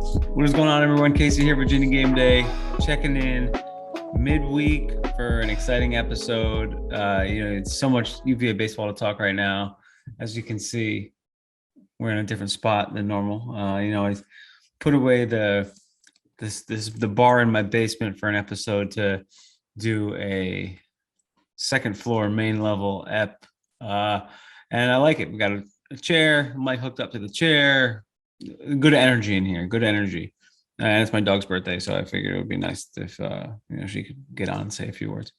What is going on, everyone? Casey here, Virginia Gameday, checking in midweek for an exciting episode. It's so much UVA baseball to talk right now. As you can see, we're in a different spot than normal. I put away the bar in my basement for an episode to do a second floor main level ep, and I like it. We got a chair, mic hooked up to the chair. Good energy in here. Good energy. And it's my dog's birthday, so I figured it would be nice if she could get on and say a few words.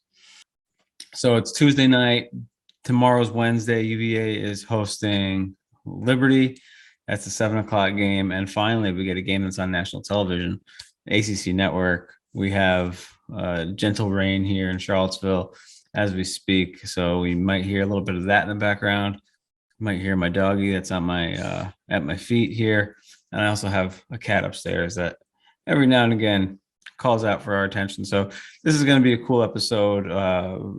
So it's Tuesday night. Tomorrow's Wednesday. UVA is hosting Liberty. That's a 7:00 game, and finally we get a game that's on national television, ACC Network. We have gentle rain here in Charlottesville as we speak, so we might hear a little bit of that in the background. Might hear my doggy that's on my at my feet here, and I also have a cat upstairs that every now and again calls out for our attention. So this is going to be a cool episode.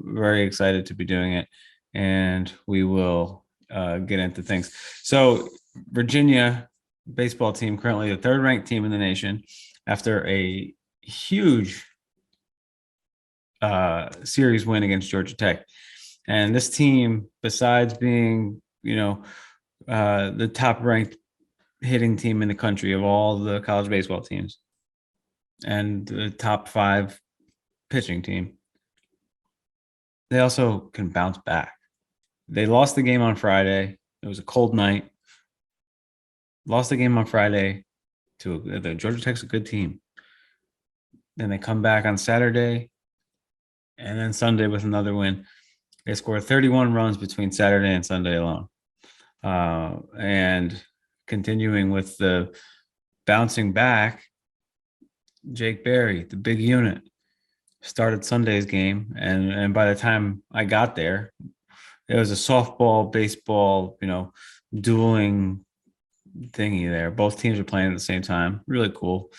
Very excited to be doing it, and we will get into things. So Virginia baseball team, currently the third ranked team in the nation, after a huge series win against Georgia Tech. And this team, besides being the top ranked hitting team in the country of all the college baseball teams and the top 5 pitching team, they also can bounce back. They lost the game on Friday. It was a cold night. Lost the game on Friday to the Georgia Tech's a good team. Then they come back on Saturday and then Sunday with another win. They scored 31 runs between Saturday and Sunday alone. And continuing with the bouncing back, Jake Berry, the big unit, started Sunday's game. And by the time I got there, it was a softball, baseball, dueling thingy there. Both teams were playing at the same time. Really cool.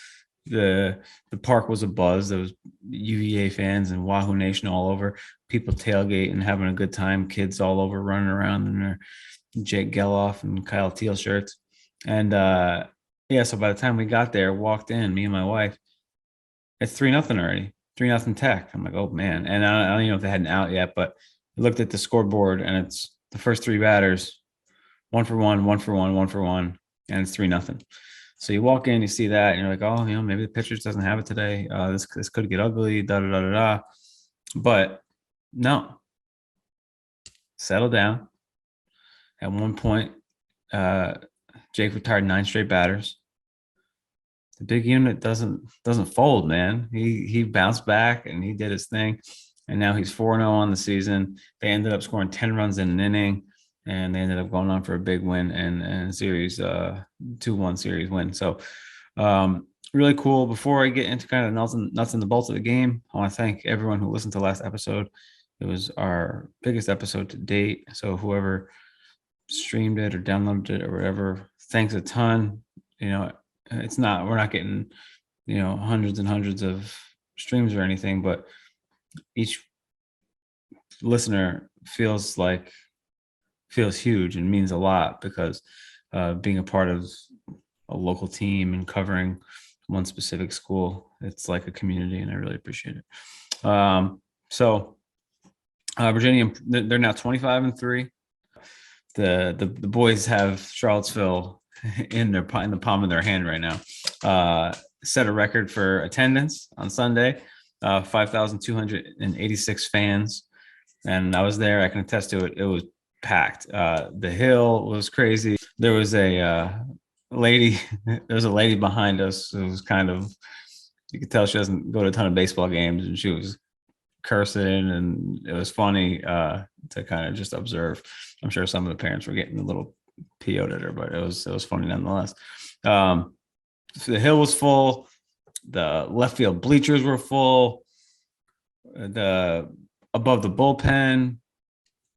The park was abuzz. There was UVA fans and Wahoo Nation all over. People tailgating and having a good time. Kids all over running around in their Jake Geloff and Kyle Teal shirts. And so by the time we got there, walked in, me and my wife, it's 3-0 already. 3-0 Tech. I'm like, oh man. And I don't know if they hadn't out yet, but I looked at the scoreboard and it's the first 3 batters, 1 for 1, 1 for 1, 1 for 1, and it's 3-0. So you walk in, you see that, and you're like, oh, maybe the pitcher doesn't have it today. This could get ugly, da da da da da. But no, settle down. At one point, Jake retired 9 straight batters. The big unit doesn't fold, man. He bounced back and he did his thing, and now he's 4-0 on the season. They ended up scoring 10 runs in an inning, and they ended up going on for a big win and series 2-1 series win. So really cool. Before I get into kind of nuts and the bolts of the game, I want to thank everyone who listened to last episode. It was our biggest episode to date. So whoever streamed it or downloaded it or whatever, thanks a ton. We're not getting hundreds and hundreds of streams or anything, but each listener feels huge and means a lot, because being a part of a local team and covering one specific school, it's like a community, and I really appreciate it. So Virginia, they're now 25-3. The boys have Charlottesville in the palm of their hand right now. Set a record for attendance on Sunday, 5,286 fans, and I was there. I can attest to it. It was packed. The hill was crazy. There was a lady. There was a lady behind us who was you could tell she doesn't go to a ton of baseball games, and she was cursing, and it was funny to kind of just observe. I'm sure some of the parents were getting a little PO'd at her, but it was funny nonetheless. So the hill was full. The left field bleachers were full. Above the bullpen,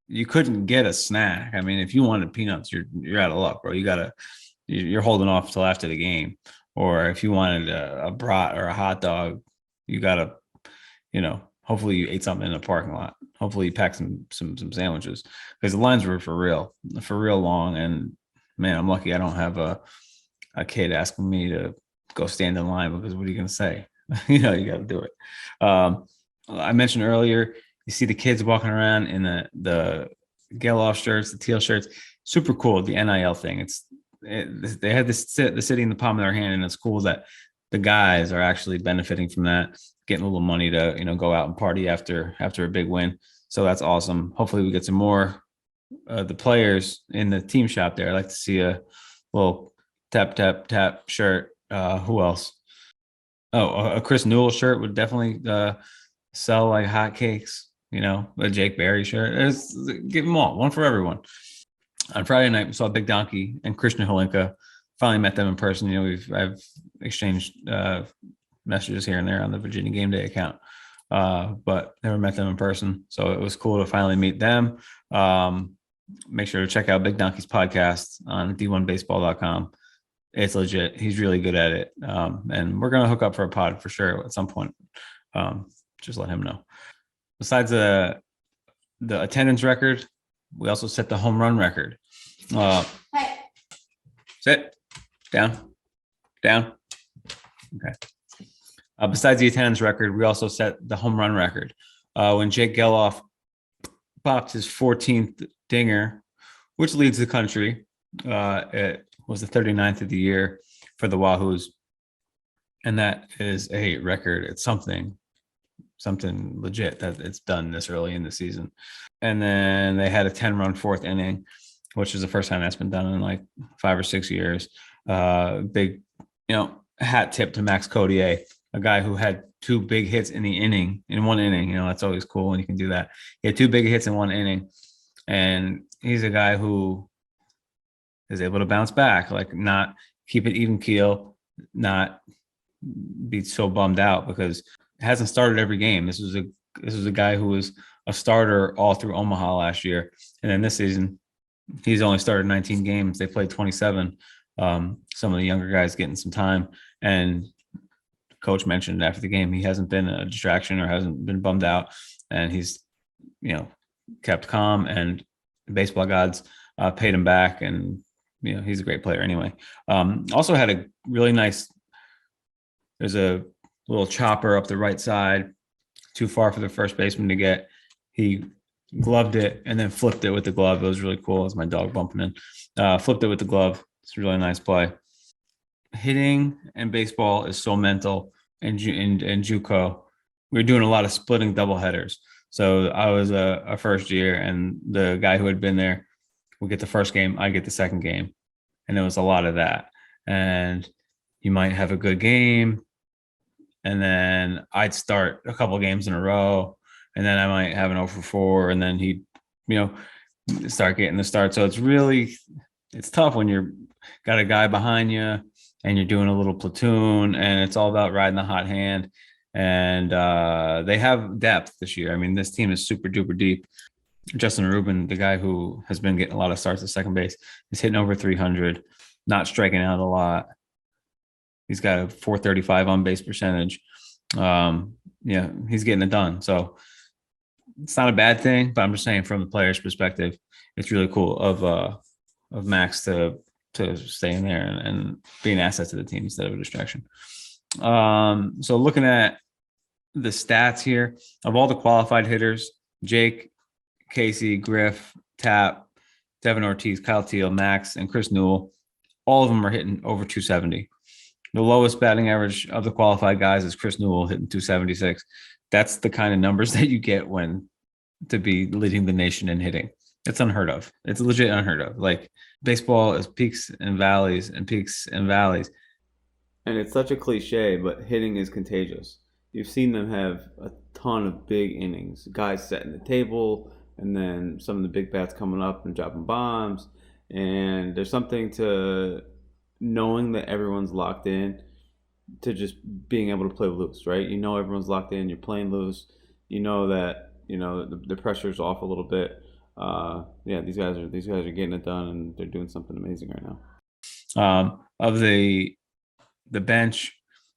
you couldn't get a snack. I mean, if you wanted peanuts, you're out of luck, bro. You're holding off till after the game. Or if you wanted a brat or a hot dog, you gotta, hopefully you ate something in the parking lot. Hopefully you packed some sandwiches, because the lines were for real long. And man, I'm lucky I don't have a kid asking me to go stand in line, because what are you going to say? You got to do it. I mentioned earlier, you see the kids walking around in the Geloff shirts, the teal shirts. Super cool. The NIL thing. They had the city in the palm of their hand, and it's cool that the guys are actually benefiting from that, getting a little money to go out and party after a big win. So that's awesome. Hopefully we get some more the players in the team shop there. I'd like to see a little tap tap tap shirt. Who else? Oh, a Chris Newell shirt would definitely sell like hotcakes. A Jake Berry shirt. Give them all, one for everyone. On Friday night, we saw Big Donkey and Christian Holinka. Finally met them in person. I've exchanged messages here and there on the Virginia Gameday account, but never met them in person. So it was cool to finally meet them. Make sure to check out Big Donkey's podcast on d1baseball.com. It's legit. He's really good at it. And we're going to hook up for a pod for sure at some point. Just let him know. Besides the attendance record, we also set the home run record. Hey. Sit. Down. Okay. Besides the attendance record, we also set the home run record. When Jake Geloff popped his 14th dinger, which leads the country. It was the 39th of the year for the Wahoos. And that is a record. It's something legit that it's done this early in the season. And then they had a 10-run fourth inning, which is the first time that's been done in like 5 or 6 years. Big, hat tip to Max Codier, a guy who had 2 big hits in one inning. That's always cool when you can do that. He had 2 big hits in 1 inning. And he's a guy who is able to bounce back, like not keep it even keel, not be so bummed out because it hasn't started every game. This was a guy who was a starter all through Omaha last year. And then this season, he's only started 19 games. They played 27. Some of the younger guys getting some time. And coach mentioned after the game, he hasn't been a distraction or hasn't been bummed out. And he's, kept calm, and the baseball gods paid him back. And, he's a great player anyway. Also had a really nice, there's a little chopper up the right side, too far for the first baseman to get. He gloved it and then flipped it with the glove. It was really cool. It was my dog bumping in. Flipped it with the glove. It's a really nice play. Hitting and baseball is so mental. And JUCO, we were doing a lot of splitting double headers. So I was a first year, and the guy who had been there would get the first game, I get the second game. And there was a lot of that. And you might have a good game, and then I'd start a couple games in a row, and then I might have an 0 for 4, and then he'd, start getting the start. So it's tough when you're got a guy behind you and you're doing a little platoon, and it's all about riding the hot hand. And they have depth this year. I mean, this team is super duper deep. Justin Rubin, the guy who has been getting a lot of starts at second base, is hitting over 300, not striking out a lot. He's got a 435 on base percentage. He's getting it done. So it's not a bad thing, but I'm just saying from the player's perspective, it's really cool of Max to stay in there and be an asset to the team instead of a distraction. So looking at the stats here, of all the qualified hitters, Jake, Casey, Griff, Tapp, Devin Ortiz, Kyle Teal, Max, and Chris Newell, all of them are hitting over 270. The lowest batting average of the qualified guys is Chris Newell hitting 276. That's the kind of numbers that you get when to be leading the nation in hitting. It's unheard of. It's legit unheard of. Like, baseball is peaks and valleys and peaks and valleys. And it's such a cliche, but hitting is contagious. You've seen them have a ton of big innings, guys setting the table, and then some of the big bats coming up and dropping bombs. And there's something to knowing that everyone's locked in, to just being able to play loose, right? Everyone's locked in, you're playing loose. That, the pressure's off a little bit. These guys are getting it done, and they're doing something amazing right now. Of the bench,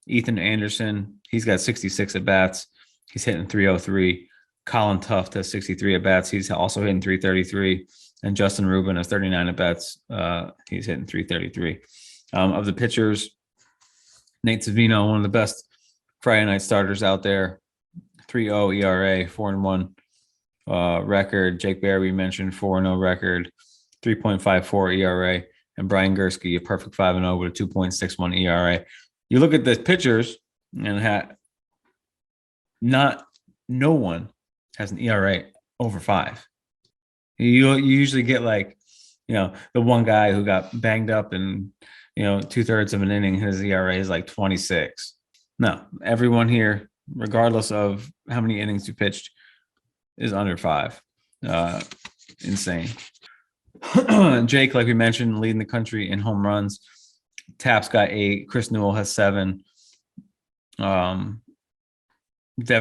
Ethan Anderson, he's got 66 at bats. He's hitting 303. Colin Tuft has 63 at bats. He's also hitting 333. And Justin Rubin has 39 at bats. He's hitting 333. Of the pitchers, Nate Savino, one of the best Friday night starters out there. 3.0 ERA, 4-1 record. Jake Berry, we mentioned, 4-0 record, 3.54 ERA. And Brian Gursky, a perfect 5-0 with a 2.61 ERA. You look at the pitchers, and no one has an ERA over 5. You usually get like, the one guy who got banged up in, 2/3 of an inning, his ERA is like 26. No, everyone here, regardless of how many innings you pitched, is under 5. Insane. Jake, like we mentioned, leading the country in home runs. Tap's got 8. Chris Newell has 7. Devin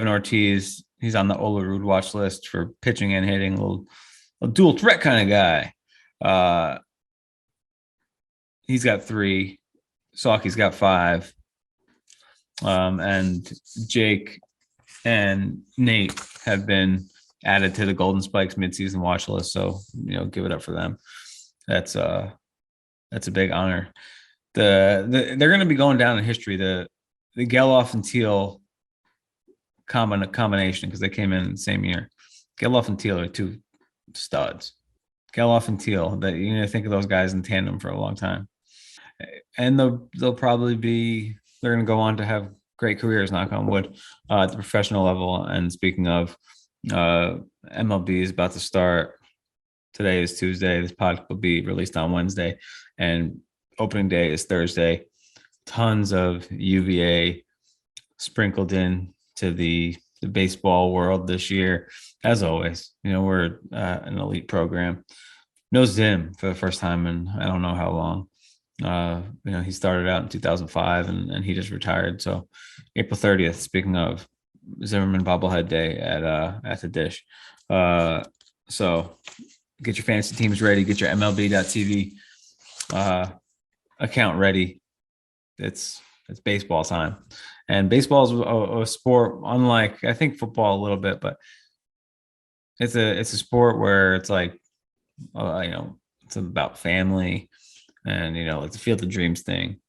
Ortiz, he's on the Ola Rude watch list for pitching and hitting, a dual threat kind of guy. He's got 3. Sauky's got 5. And Jake and Nate have been added to the Golden Spikes midseason watch list. So, give it up for them. That's a big honor. They're going to be going down in history. The Geloff and Teal combination, because they came in the same year. Geloff and Teal are 2 studs. Geloff and Teal, that you're going to think of those guys in tandem for a long time. And they'll probably they're going to go on to have great careers, knock on wood, at the professional level. And speaking of, MLB is about to start. Today is Tuesday. This podcast will be released on Wednesday, and opening day is Thursday. Tons of UVA sprinkled in to the baseball world this year. As always, we're an elite program. No Zim for the first time in I don't know how long. He started out in 2005 and he just retired. So April 30th, speaking of, Zimmerman bobblehead day at the Dish. So get your fantasy teams ready, get your MLB.tv account ready. It's baseball time. And baseball is a sport unlike, I think, football a little bit, but it's a sport where it's like, it's about family and, like the Field of Dreams thing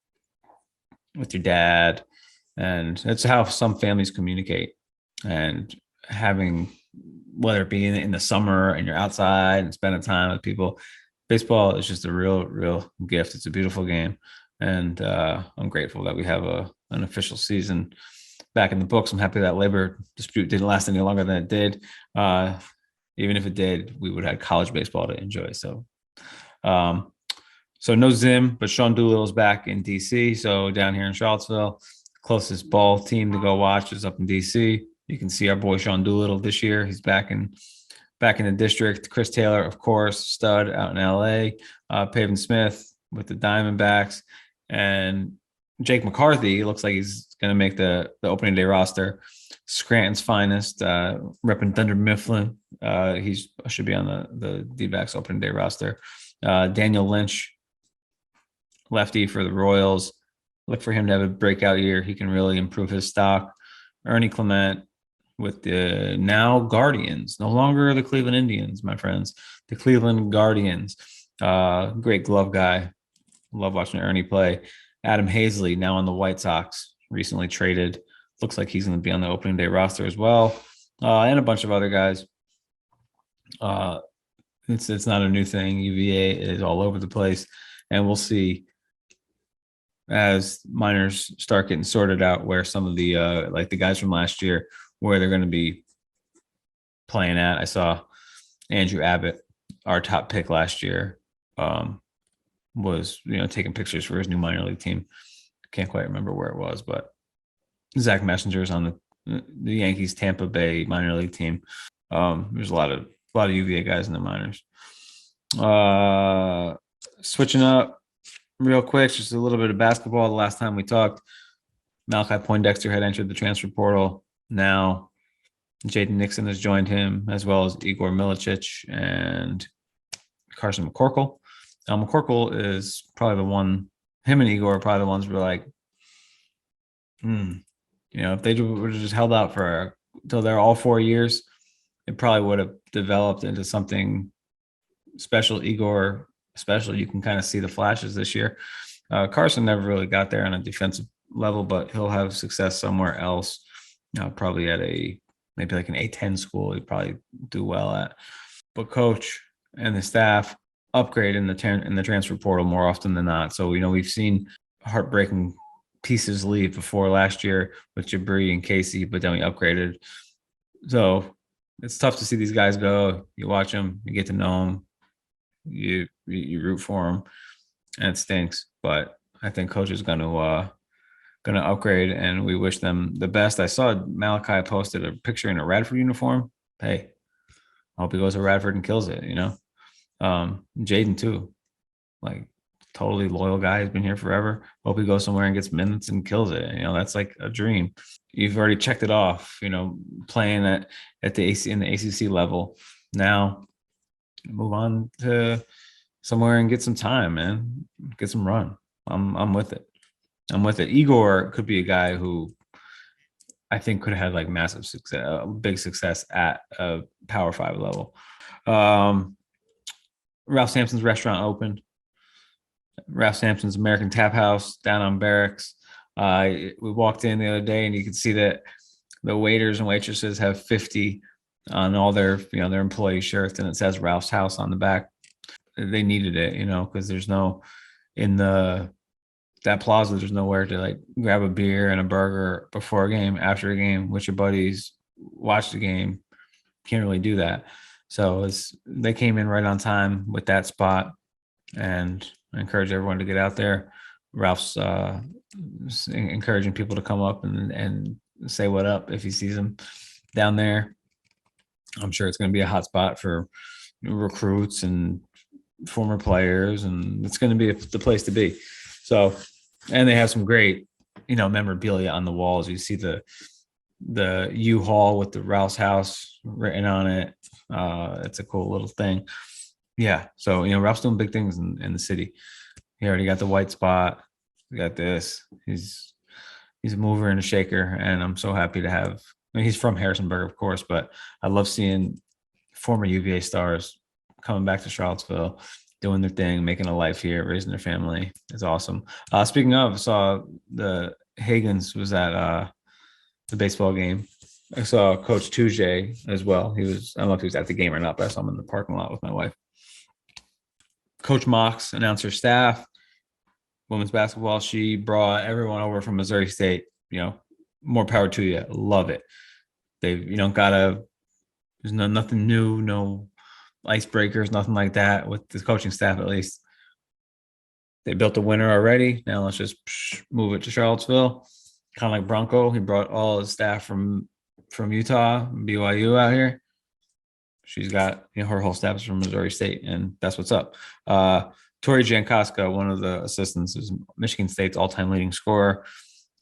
with your dad. And that's how some families communicate. And having, whether it be in the summer and you're outside and spending time with people, baseball is just a real gift. It's a beautiful game. And I'm grateful that we have an official season back in the books. I'm happy that labor dispute didn't last any longer than it did. Even if it did, we would have college baseball to enjoy. So no Zim, but Sean Doolittle's back in DC. So down here in Charlottesville, closest ball team to go watch is up in DC. You can see our boy Sean Doolittle this year. He's back in the district. Chris Taylor, of course, stud out in LA. Pavin Smith with the Diamondbacks. And Jake McCarthy looks like he's going to make the opening day roster. Scranton's finest, repping Thunder Mifflin. He should be on the D-backs opening day roster. Daniel Lynch, lefty for the Royals. Look for him to have a breakout year. He can really improve his stock. Ernie Clement with the now Guardians, no longer the Cleveland Indians, my friends. The Cleveland Guardians. Great glove guy. Love watching Ernie play. Adam Hazley, now on the White Sox, recently traded. Looks like he's going to be on the opening day roster as well. And a bunch of other guys. It's not a new thing. UVA is all over the place. And we'll see as minors start getting sorted out where some of the like the guys from last year, where they're going to be playing at. I saw Andrew Abbott, our top pick last year, was taking pictures for his new minor league team. Can't quite remember where it was, but Zach Messenger's on the Yankees Tampa Bay minor league team. There's a lot of UVA guys in the minors. Switching up real quick, just a little bit of basketball. The last time we talked, Malachi Poindexter had entered the transfer portal. Now Jaden Nixon has joined him, as well as Igor Milicic and Carson McCorkle. McCorkle is probably the one, him and Igor are probably the ones who were like, if they would have just held out until they're all 4 years, it probably would have developed into something special. Igor, especially, you can kind of see the flashes this year. Carson never really got there on a defensive level, but he'll have success somewhere else. Probably at maybe like an A10 school. He'd probably do well at. But coach and the staff upgrade in the transfer portal more often than not. So we've seen heartbreaking pieces leave before last year with Jabri and Casey, but then we upgraded. So it's tough to see these guys go. You watch them, you get to know them, you root for them, and it stinks. But I think coach is gonna upgrade, and we wish them the best. I saw Malachi posted a picture in a Radford uniform. Hey, I hope he goes to Radford and kills it. Jaden too, like totally loyal guy. He's been here forever. Hope he goes somewhere and gets minutes and kills it. That's like a dream. You've already checked it off. Playing at the AC in the ACC level. Now move on to somewhere and get some time, man. Get some run. I'm with it. Igor could be a guy who I think could have had like massive success, big success at a Power 5 level. Ralph Sampson's restaurant opened. Ralph Sampson's American Tap House down on Barracks. We walked in the other day and you could see that the waiters and waitresses have 50 on all their their employee shirts, and it says Ralph's House on the back. They needed it, because there's no in that plaza, there's nowhere to like grab a beer and a burger before a game, after a game with your buddies, watch the game. Can't really do that. So they came in right on time with that spot, and I encourage everyone to get out there. Ralph's encouraging people to come up and say what up if he sees them down there. I'm sure it's going to be a hot spot for recruits and former players, and it's going to be the place to be. So, and they have some great, memorabilia on the walls. You see the U-Haul with the Ralph's House written on it. It's a cool little thing. Yeah. So, Ralph's doing big things in the city. He already got the white spot. We got this. He's a mover and a shaker, and I'm so happy to have. He's from Harrisonburg, of course, but I love seeing former UVA stars coming back to Charlottesville, doing their thing, making a life here, raising their family. It's awesome. Speaking of, I saw the Hagens was at the baseball game. I saw Coach Tuesday as well. I don't know if he was at the game or not, but I saw him in the parking lot with my wife. Coach Mox announced her staff, women's basketball. She brought everyone over from Missouri State. More power to you. Love it. They've, there's nothing new, no icebreakers, nothing like that with the coaching staff, at least. They built a winner already. Now let's just move it to Charlottesville. Kind of like Bronco. He brought all his staff from Utah, BYU out here. She's got, her whole staff is from Missouri State, and that's what's up. Tori Jankowska, one of the assistants, is Michigan State's all-time leading scorer.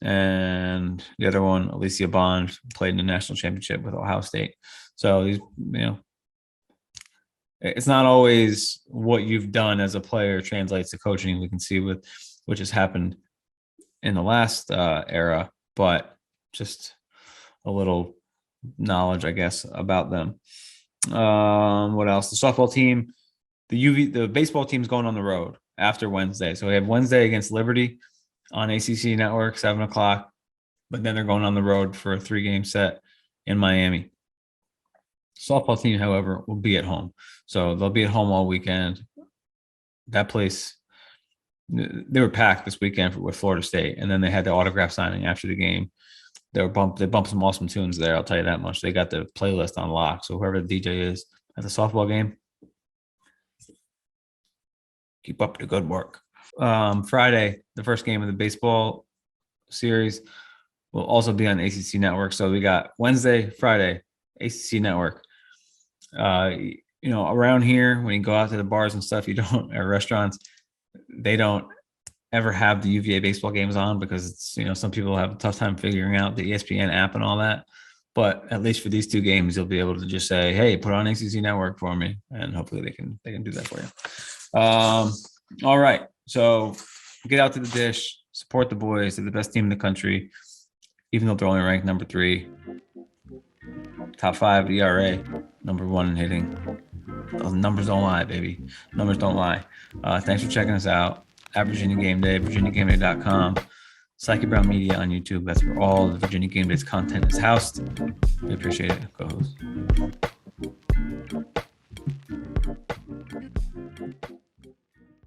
And the other one, Alicia Bond, played in the national championship with Ohio State. So these, it's not always what you've done as a player translates to coaching. We can see which has happened in the last era, but just a little knowledge, I guess, about them. What else? The softball team, the baseball team's going on the road after Wednesday. So we have Wednesday against Liberty on ACC Network, 7:00, but then they're going on the road for a 3-game set in Miami. Softball team, however, will be at home. So they'll be at home all weekend. That place, they were packed this weekend with Florida State, and then they had the autograph signing after the game. They bumped some awesome tunes there, I'll tell you that much. They got the playlist on lock. So whoever the DJ is at the softball game, keep up the good work. Friday, the first game of the baseball series will also be on ACC Network. So we got Wednesday, Friday, ACC Network. Around here, when you go out to the bars and stuff, or restaurants, they don't ever have the UVA baseball games on because it's, some people have a tough time figuring out the ESPN app and all that. But at least for these 2 games, you'll be able to just say, hey, put on ACC Network for me. And hopefully they can do that for you. All right. So get out to the dish, support the boys. They're the best team in the country, even though they're only ranked number 3. Top 5 ERA, number 1 in hitting. Those numbers don't lie, baby. Numbers don't lie. Thanks for checking us out at Virginia Gameday, virginiagameday.com. Psyche Brown Media on YouTube. That's where all the Virginia Game Days content is housed. We appreciate it. Co-host.